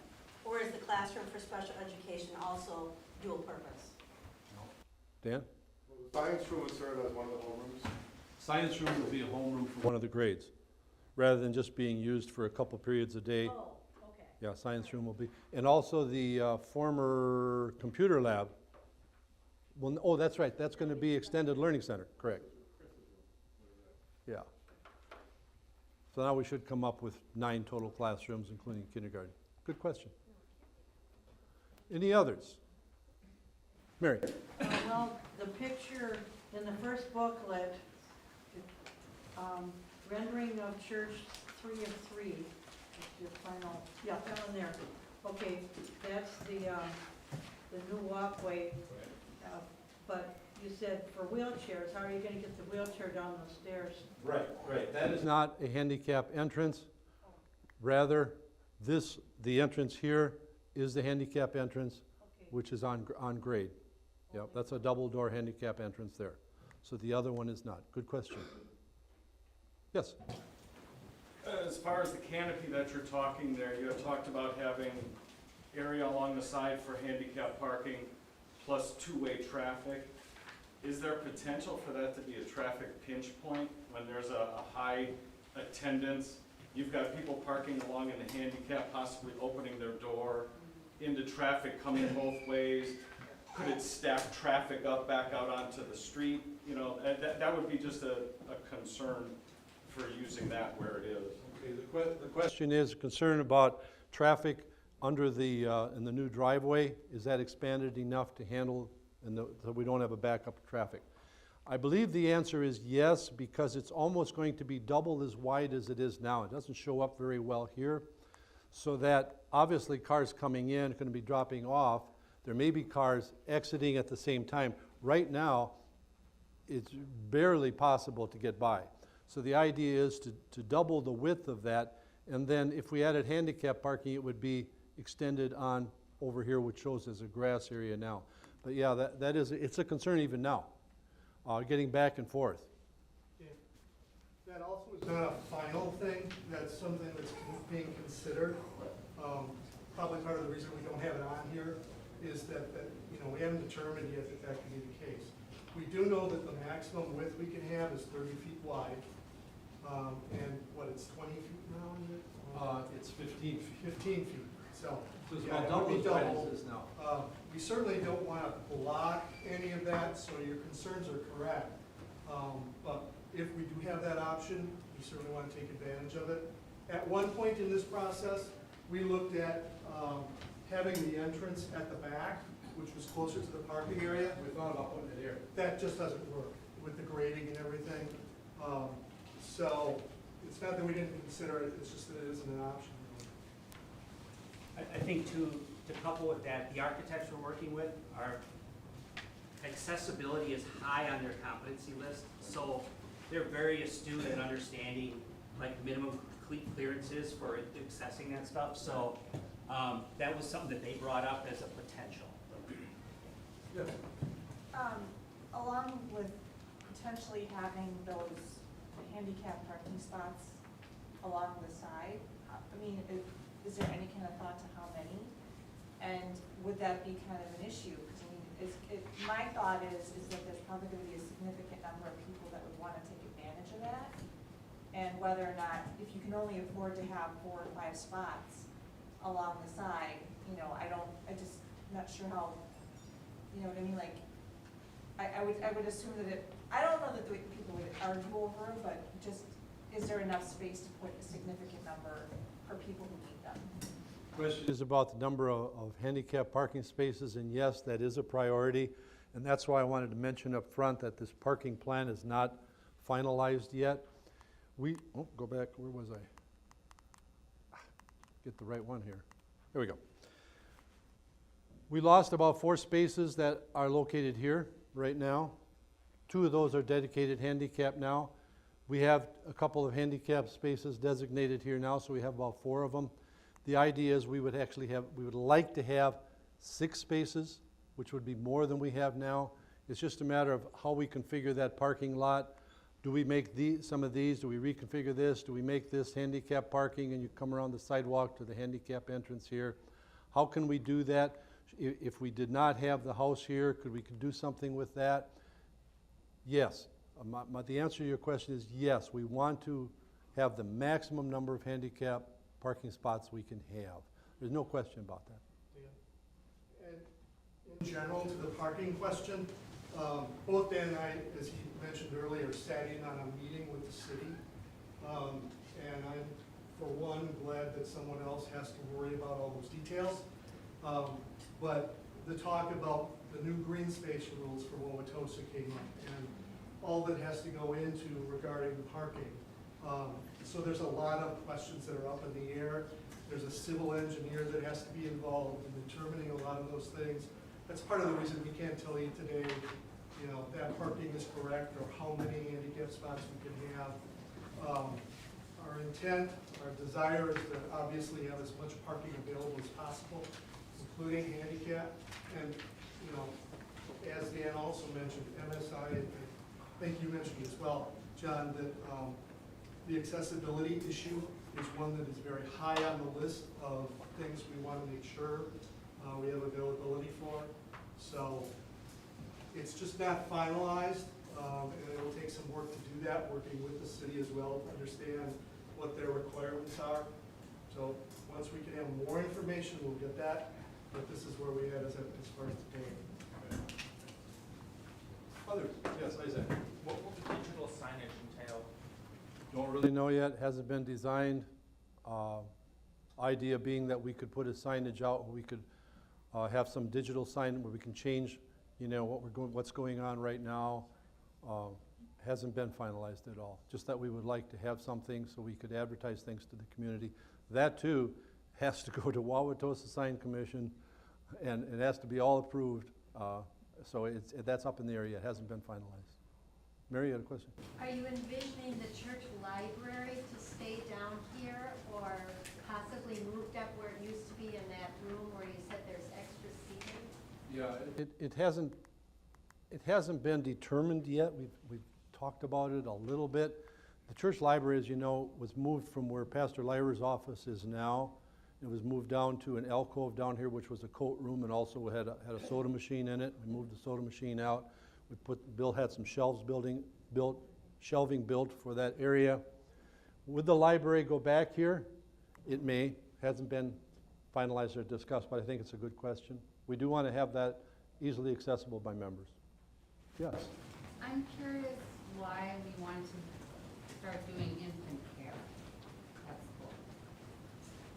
S6: Or is the classroom for special education also dual purpose?
S3: Dan?
S7: Well, the science room would serve as one of the homerooms.
S3: Science room will be a homeroom for one of the grades, rather than just being used for a couple periods a day.
S6: Oh, okay.
S3: Yeah, science room will be, and also the former computer lab. Well, oh, that's right, that's going to be extended learning center, correct. Yeah. So now we should come up with 9 total classrooms, including kindergarten. Good question. Any others? Mary?
S5: Well, the picture in the first booklet, rendering of church 3 of 3, your final, yeah, that one there. Okay, that's the new walkway. But you said for wheelchairs, how are you gonna get the wheelchair down the stairs?
S3: Right. That is not a handicap entrance. Rather, the entrance here is the handicap entrance,
S5: Okay.
S3: which is on grade. Yep, that's a double door handicap entrance there. So the other one is not. Good question. Yes?
S8: As far as the canopy that you're talking there, you had talked about having area along the side for handicap parking plus two-way traffic. Is there potential for that to be a traffic pinch point when there's a high attendance? You've got people parking along in the handicap, possibly opening their door into traffic coming both ways. Could it stack traffic up back out onto the street? You know, that would be just a concern for using that where it is.
S3: Okay, the question is concern about traffic under the, in the new driveway. Is that expanded enough to handle, so we don't have a backup of traffic? I believe the answer is yes, because it's almost going to be double as wide as it is now. It doesn't show up very well here. So that obviously cars coming in are going to be dropping off. There may be cars exiting at the same time. Right now, it's barely possible to get by. So the idea is to double the width of that, and then if we added handicap parking, it would be extended on over here, which shows as a grass area now. But yeah, it's a concern even now, getting back and forth.
S2: Yeah. That also is not a final thing, that's something that's being considered. Probably part of the reason we don't have it on here is that you know, we haven't determined yet that that can be the case. We do know that the maximum width we can have is 30 feet wide, and what, it's 20 feet now, is it?
S3: It's 15 feet.
S2: 15 feet, so.
S3: So it's
S2: yeah,
S3: about
S2: it would be
S3: double as wide
S2: double.
S3: as it is now.
S2: We certainly don't want to block any of that, so your concerns are correct. But if we do have that option, we certainly want to take advantage of it. At one point in this process, we looked at having the entrance at the back, which was closer to the parking area.
S3: We thought about putting it here.
S2: That just doesn't work with the grading and everything. So it's not that we didn't consider it, it's just that it isn't an option.
S4: I think to couple with that, the architects we're working with are, accessibility is high on their competency list, so they're very astute at understanding like minimum clearances for accessing that stuff, so that was something that they brought up as a potential.
S3: Yes.
S9: Along with potentially having those handicap parking spots along the side, I mean, is there any kind of thought to how many? And would that be kind of an issue? Because I mean, my thought is that there's probably going to be a significant number of people that would want to take advantage of that. And whether or not, if you can only afford to have 4 or 5 spots along the side, you know, I just not sure how, you know what I mean? Like, I would assume that I don't know that the people would argue over it, but just, is there enough space to put a significant number for people who need them?
S3: Question is about the number of handicap parking spaces, and yes, that is a priority. And that's why I wanted to mention up front that this parking plan is not finalized yet. Go back, where was I? Get the right one here. There we go. We lost about 4 spaces that are located here right now. 2 of those are dedicated handicap now. We have a couple of handicap spaces designated here now, so we have about 4 of them. The idea is we would like to have 6 spaces, which would be more than we have now. It's just a matter of how we configure that parking lot. Do we make some of these? Do we reconfigure this? Do we make this handicap parking and you come around the sidewalk to the handicap entrance here? How can we do that? If we did not have the house here, could we do something with that? Yes. The answer to your question is yes. We want to have the maximum number of handicap parking spots we can have. There's no question about that.
S2: And in general, to the parking question, both Dan and I, as he mentioned earlier, sat in on a meeting with the city. And I'm, for one, glad that someone else has to worry about all those details. But the talk about the new green space rules for Wauwatosa came up, and all that has to go into regarding parking. So there's a lot of questions that are up in the air. There's a civil engineer that has to be involved in determining a lot of those things. That's part of the reason we can't tell you today, you know, that parking is correct or how many handicap spots we can have. Our intent, our desire is to obviously have as much parking available as possible, including handicap. And, you know, as Dan also mentioned, MSI, and I think you mentioned as well, John, that the accessibility issue is one that is very high on the list of things we want to make sure we have availability for. So it's just not finalized, and it'll take some work to do that, working with the city as well to understand what their requirements are. So once we can have more information, we'll get that, but this is where we had as far as today.
S3: Others? Yes, Isaac.
S10: What will the digital signage entail?
S3: Don't really know yet, hasn't been designed. Idea being that we could put a signage out, where we could have some digital sign where we can change, you know, what's going on right now. Hasn't been finalized at all. Just that we would like to have something so we could advertise things to the community. That too has to go to Wauwatosa Sign Commission, and it has to be all approved. So that's up in the area. It hasn't been finalized. Mary, you had a question?
S11: Are you envisioning the church library to stay down here or possibly moved up where it used to be in that room where you said there's extra seating?
S3: Yeah, it hasn't been determined yet. We've talked about it a little bit. The church library, as you know, was moved from where Pastor Lyra's office is now. It was moved down to an alcove down here, which was a coat room, and also had a soda machine in it. We moved the soda machine out. Bill had some shelving built for that area. Would the library go back here? It may. Hasn't been finalized or discussed, but I think it's a good question. We do want to have that easily accessible by members. Yes.
S12: I'm curious why we want to start doing infant care at school.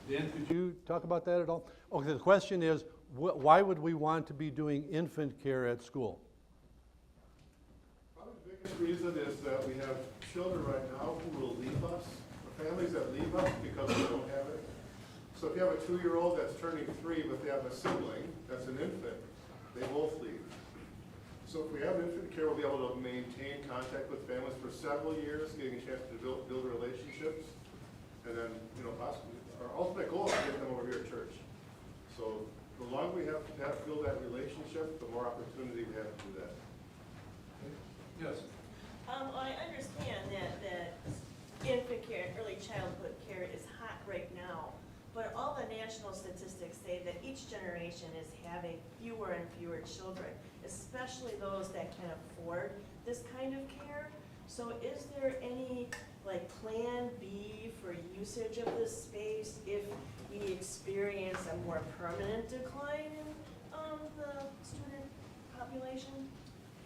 S3: Dan, could you talk about that at all? Okay, the question is, why would we want to be doing infant care at school?
S7: Probably the biggest reason is that we have children right now who will leave us, or families that leave us because we don't have it. So if you have a 2-year-old that's turning 3, but they have a sibling that's an infant, they both leave. So if we have infant care, we'll be able to maintain contact with families for several years, getting a chance to build relationships, and then, you know, possibly, our ultimate goal is to get them over here at church. So the longer we have to build that relationship, the more opportunity we have to do that.
S3: Yes.
S6: I understand that infant care and early childhood care is hot right now, but all the national statistics say that each generation is having fewer and fewer children, especially those that can afford this kind of care. So is there any like plan B for usage of this space if we experience a more permanent decline in the student population?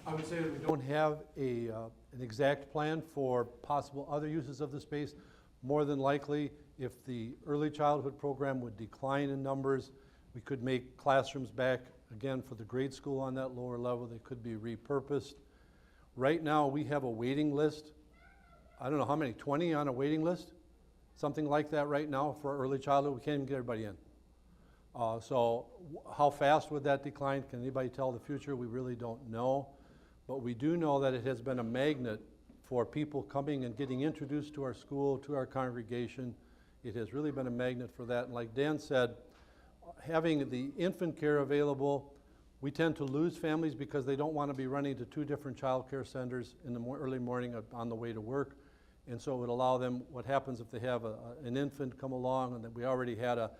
S3: I would say that we don't have an exact plan for possible other uses of the space. More than likely, if the early childhood program would decline in numbers, we could make classrooms back again for the grade school on that lower level. They could be repurposed. Right now, we have a waiting list. I don't know how many, 20 on a waiting list? Something like that right now for early childhood. We can't even get everybody in. So how fast would that decline? Can anybody tell the future? We really don't know. But we do know that it has been a magnet for people coming and getting introduced to our school, to our congregation. It has really been a magnet for that. And like Dan said, having the infant care available, we tend to lose families because they don't want to be running to 2 different child care centers in the early morning on the way to work. And so it would allow them, what happens if they have an infant come along and that we already had a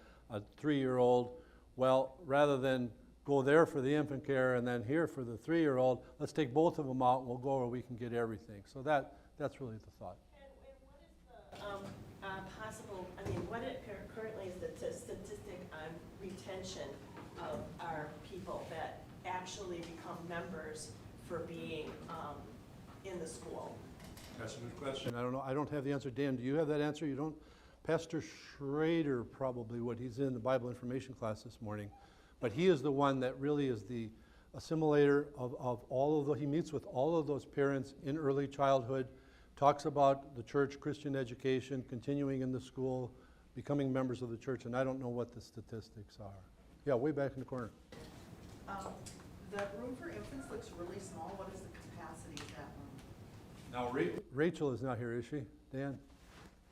S3: 3-year-old, well, rather than go there for the infant care and then here for the 3-year-old, let's take both of them out and we'll go where we can get everything. So that's really the thought.
S6: And what is the
S13: possible, I mean, what it currently is the statistic on retention of our people that actually become members for being in the school?
S3: That's a good question. I don't know, I don't have the answer. Dan, do you have that answer? You don't? Pastor Schrader probably would. He's in the Bible information class this morning. But he is the one that really is the assimilator of all of the, he meets with all of those parents in early childhood, talks about the church, Christian education, continuing in the school, becoming members of the church, and I don't know what the statistics are. Yeah, way back in the corner.
S14: The room for infants looks really small. What is the capacity of that room?
S3: Now, Rachel is not here, is she, Dan?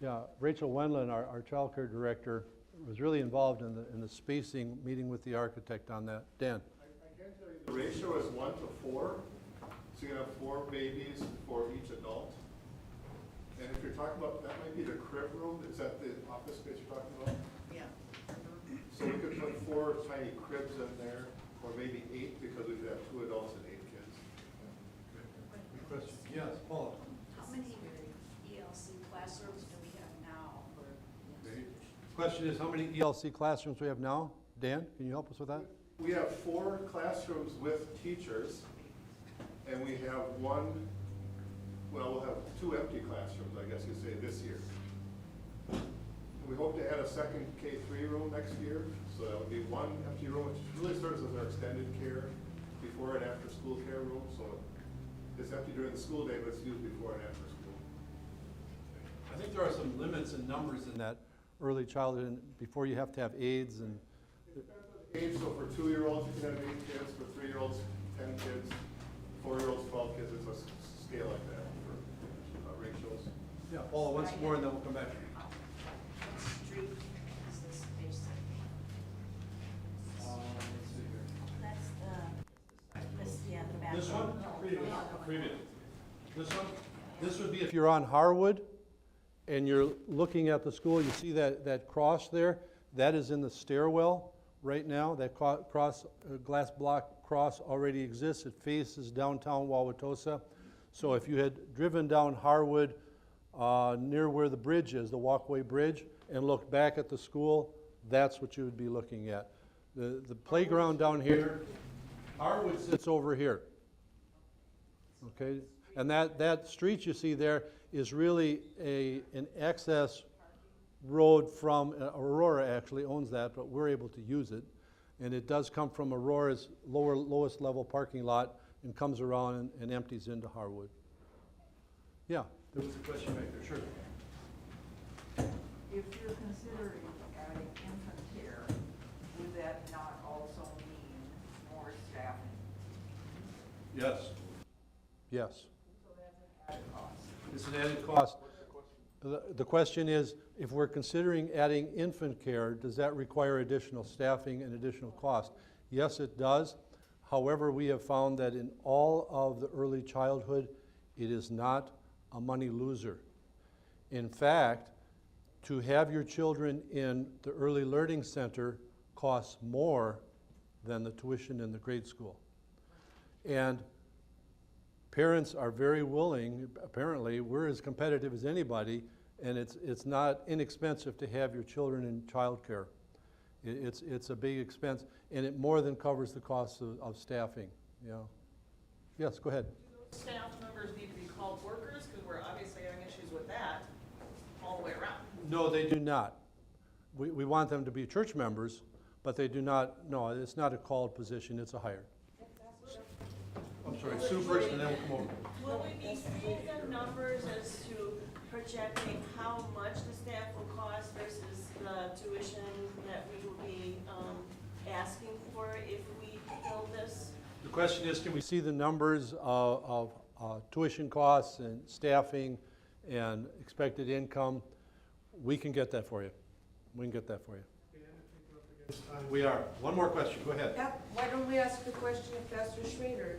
S3: Yeah, Rachel Wendland, our child care director, was really involved in the spacing, meeting with the architect on that. Dan?
S7: I can tell you the ratio is 1 to 4, so you can have 4 babies for each adult. And if you're talking about, that might be the crib room, is that the office space you're talking about?
S14: Yeah.
S7: So we could put 4 tiny cribs in there, or maybe 8, because we could have 2 adults and 8 kids.
S3: Good question. Yes, Paula?
S15: How many ELC classrooms do we have now?
S3: Question is, how many ELC classrooms we have now? Dan, can you help us with that?
S7: We have 4 classrooms with teachers, and we have 1, well, we'll have 2 empty classrooms, I guess you say, this year. We hope to add a second K-3 room next year, so that would be 1 empty room, which really serves as our extended care, before and after school care room, so it's empty during the school day, but it's used before and after school.
S3: I think there are some limits and numbers in that early childhood, and before you have to have aides and.
S7: It depends on the age, so for 2-year-olds, you can have 8 kids, for 3-year-olds, 10 kids, 4-year-olds, 12 kids, it's a scale like that for ratios.
S3: Yeah, Paula, once more, and then we'll come back.
S15: What street is this based on?
S3: Let's see here.
S6: That's yeah, the back.
S3: This one?
S6: Previous.
S3: Previous. This one? This would be if you're on Harwood and you're looking at the school, you see that cross there? That is in the stairwell right now. That glass block cross already exists. It faces downtown Wauwatosa. So if you had driven down Harwood near where the bridge is, the walkway bridge, and looked back at the school, that's what you would be looking at. The playground down here, Harwood sits over here. Okay, and that street you see there is really an access road from, Aurora actually owns that, but we're able to use it. And it does come from Aurora's lowest level parking lot and comes around and empties into Harwood. Yeah, there was a question back there, sure.
S14: If you're considering adding infant care, would that not also mean more staffing?
S3: Yes. Yes.
S14: So that's an added cost.
S3: It's an added cost. The question is, if we're considering adding infant care, does that require additional staffing and additional cost? Yes, it does. However, we have found that in all of the early childhood, it is not a money loser. In fact, to have your children in the early learning center costs more than the tuition in the grade school. And parents are very willing, apparently, we're as competitive as anybody, and it's not inexpensive to have your children in childcare. It's a big expense, and it more than covers the costs of staffing. Yeah. Yes, go ahead.
S14: Do those staff members need to be called workers? Because we're obviously having issues with that all the way around.
S3: No, they do not. We want them to be church members, but they do not, no, it's not a called position, it's a hire. I'm sorry, Sue first, and then we'll come over.
S13: Will we be seeing the numbers as to projecting how much the staff will cost versus the tuition that we will be asking for if we build this?
S3: The question is, can we see the numbers of tuition costs and staffing and expected income? We can get that for you. We can get that for you. We are. One more question, go ahead.
S14: Yeah, why don't we ask the question of Pastor Schrader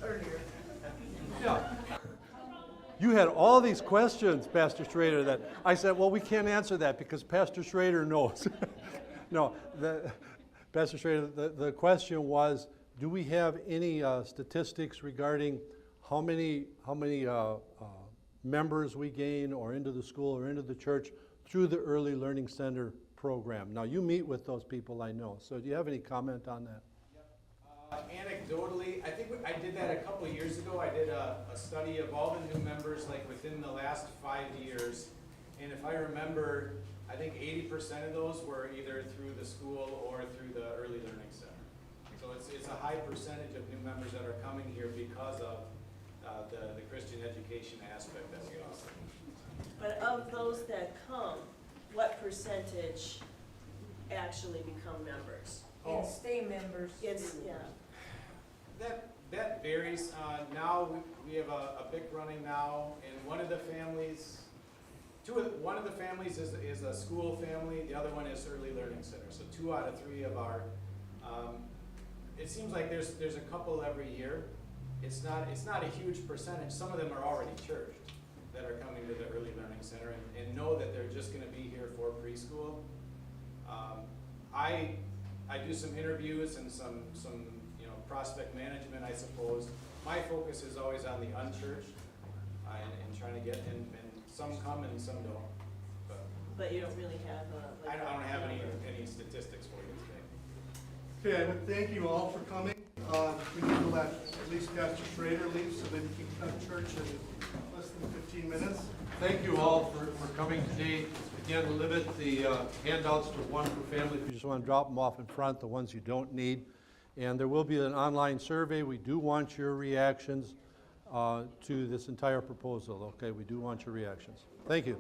S14: earlier?
S3: Yeah. You had all these questions, Pastor Schrader, that I said, well, we can't answer that because Pastor Schrader knows. No, Pastor Schrader, the question was, do we have any statistics regarding how many members we gain or into the school or into the church through the Early Learning Center program. Now, you meet with those people, I know, so do you have any comment on that?
S10: Anecdotally, I think I did that a couple of years ago. I did a study of all the new members, like within the last 5 years. And if I remember, I think 80% of those were either through the school or through the Early Learning Center. So it's a high percentage of new members that are coming here because of the Christian education aspect that we offer.
S13: But of those that come, what percentage actually become members?
S14: And stay members.
S13: It's, yeah.
S10: That varies. Now we have a BIC running now, and one of the families is a school family. The other one is Early Learning Center. So 2 out of 3 of our. It seems like there's a couple every year. It's not a huge percentage. Some of them are already churched that are coming to the Early Learning Center and know that they're just going to be here for preschool. I do some interviews and some prospect management, I suppose. My focus is always on the unchurched and trying to get, and some come and some don't.
S13: But you don't really have a.
S10: I don't have any statistics for you today.
S2: Okay, I would thank you all for coming. We need to let at least Pastor Schrader leave so that he can cut church in less than 15 minutes.
S3: Thank you all for coming today. Again, limit the handouts to 1 per family. If you just want to drop them off in front, the ones you don't need. And there will be an online survey. We do want your reactions to this entire proposal, okay? We do want your reactions. Thank you.